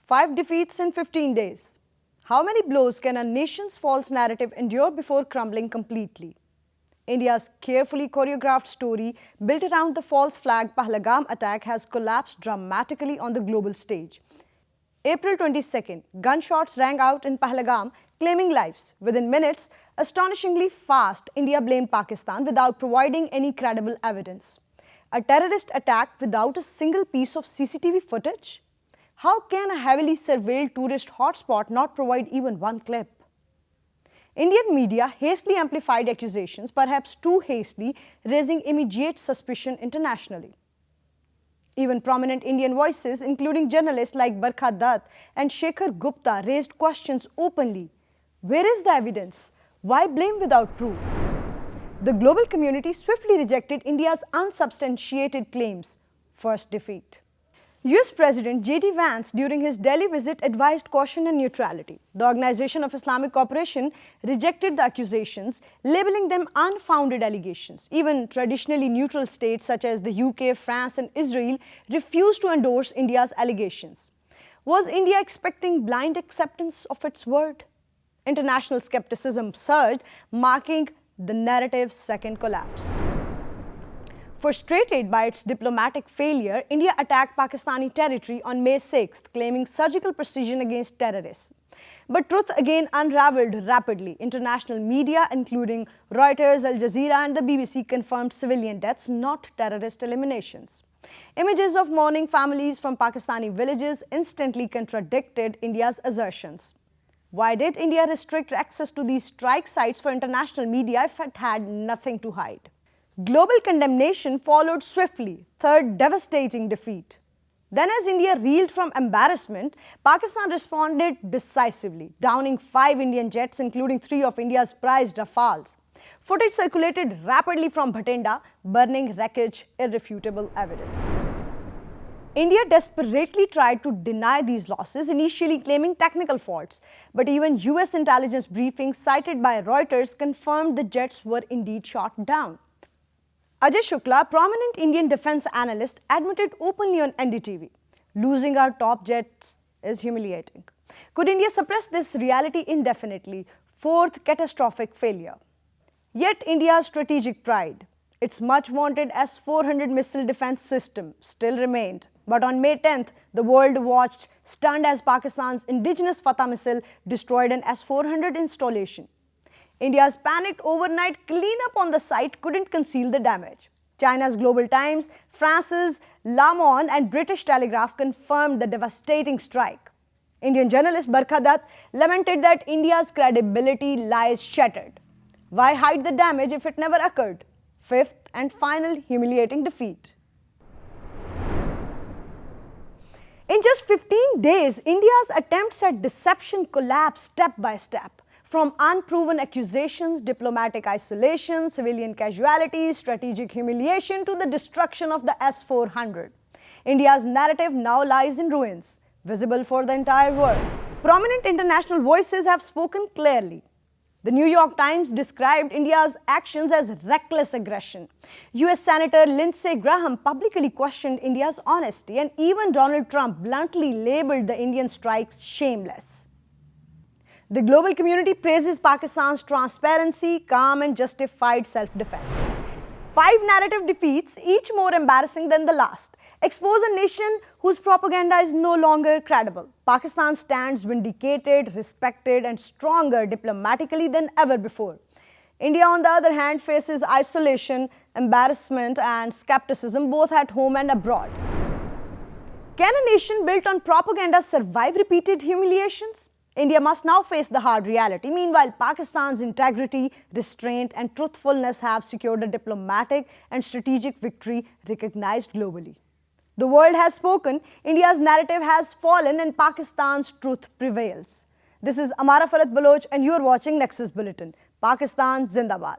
5 defeats in 15 days. How many blows can a nation's false narrative endure before crumbling completely? India's carefully choreographed story built around the false flag Pahalgam attack has collapsed dramatically on the global stage. April 22nd, gunshots rang out in Pahalgam, claiming lives. Within minutes, astonishingly fast, India blamed Pakistan without providing any credible evidence. A terrorist attack without a single piece of CCTV footage? How can a heavily surveilled tourist hotspot not provide even one clip? Indian media hastily amplified accusations, perhaps too hastily, raising immediate suspicion internationally. Even prominent Indian voices, including journalists like Barkha Dutt and Shekhar Gupta, raised questions openly. Where is the evidence? Why blame without proof? The global community swiftly rejected India's unsubstantiated claims. First defeat. US President J.D. Vance, during his Delhi visit, advised caution and neutrality. The Organization of Islamic Cooperation rejected the accusations, labeling them unfounded allegations. Even traditionally neutral states such as the UK, France, and Israel refused to endorse India's allegations. Was India expecting blind acceptance of its word? International skepticism surged, marking the narrative's second collapse. Frustrated by its diplomatic failure, India attacked Pakistani territory on May 6th, claiming surgical precision against terrorists. But truth again unraveled rapidly. International media, including Reuters, Al Jazeera, and the BBC, confirmed civilian deaths, not terrorist eliminations. Images of mourning families from Pakistani villages instantly contradicted India's assertions. Why did India restrict access to these strike sites for international media if it had nothing to hide? Global condemnation followed swiftly, third devastating defeat. Then as India reeled from embarrassment, Pakistan responded decisively, downing 5 Indian jets, including 3 of India's prized Rafales. Footage circulated rapidly from Bhatinda, burning wreckage, irrefutable evidence. India desperately tried to deny these losses, initially claiming technical faults. But even US intelligence briefings cited by Reuters confirmed the jets were indeed shot down. Ajay Shukla, prominent Indian defense analyst, admitted openly on NDTV, "Losing our top jets is humiliating." Could India suppress this reality indefinitely? Fourth catastrophic failure. Yet India's strategic pride, its much vaunted S-400 missile defense system, still remained. But on May 10th, the world watched, stunned, as Pakistan's indigenous Fatah missile destroyed an S-400 installation. India's panicked overnight cleanup on the site couldn't conceal the damage. China's Global Times, France's Le Monde, and British Telegraph confirmed the devastating strike. Indian journalist Barkha Dutt lamented that India's credibility lies shattered. Why hide the damage if it never occurred? Fifth and final humiliating defeat. In just 15 days, India's attempts at deception collapsed step by step. From unproven accusations, diplomatic isolation, civilian casualties, strategic humiliation to the destruction of the S-400. India's narrative now lies in ruins, visible for the entire world. Prominent international voices have spoken clearly. The New York Times described India's actions as reckless aggression. US Senator Lindsey Graham publicly questioned India's honesty, and even Donald Trump bluntly labeled the Indian strikes shameless. The global community praises Pakistan's transparency, calm, and justified self-defense. 5 narrative defeats, each more embarrassing than the last, expose a nation whose propaganda is no longer credible. Pakistan stands vindicated, respected, and stronger diplomatically than ever before. India, on the other hand, faces isolation, embarrassment, and skepticism both at home and abroad. Can a nation built on propaganda survive repeated humiliations? India must now face the hard reality. Meanwhile, Pakistan's integrity, restraint, and truthfulness have secured a diplomatic and strategic victory recognized globally. The world has spoken, India's narrative has fallen, and Pakistan's truth prevails. This is Amara Farat Baloch, and you are watching Nexus Bulletin. Pakistan Zindabad.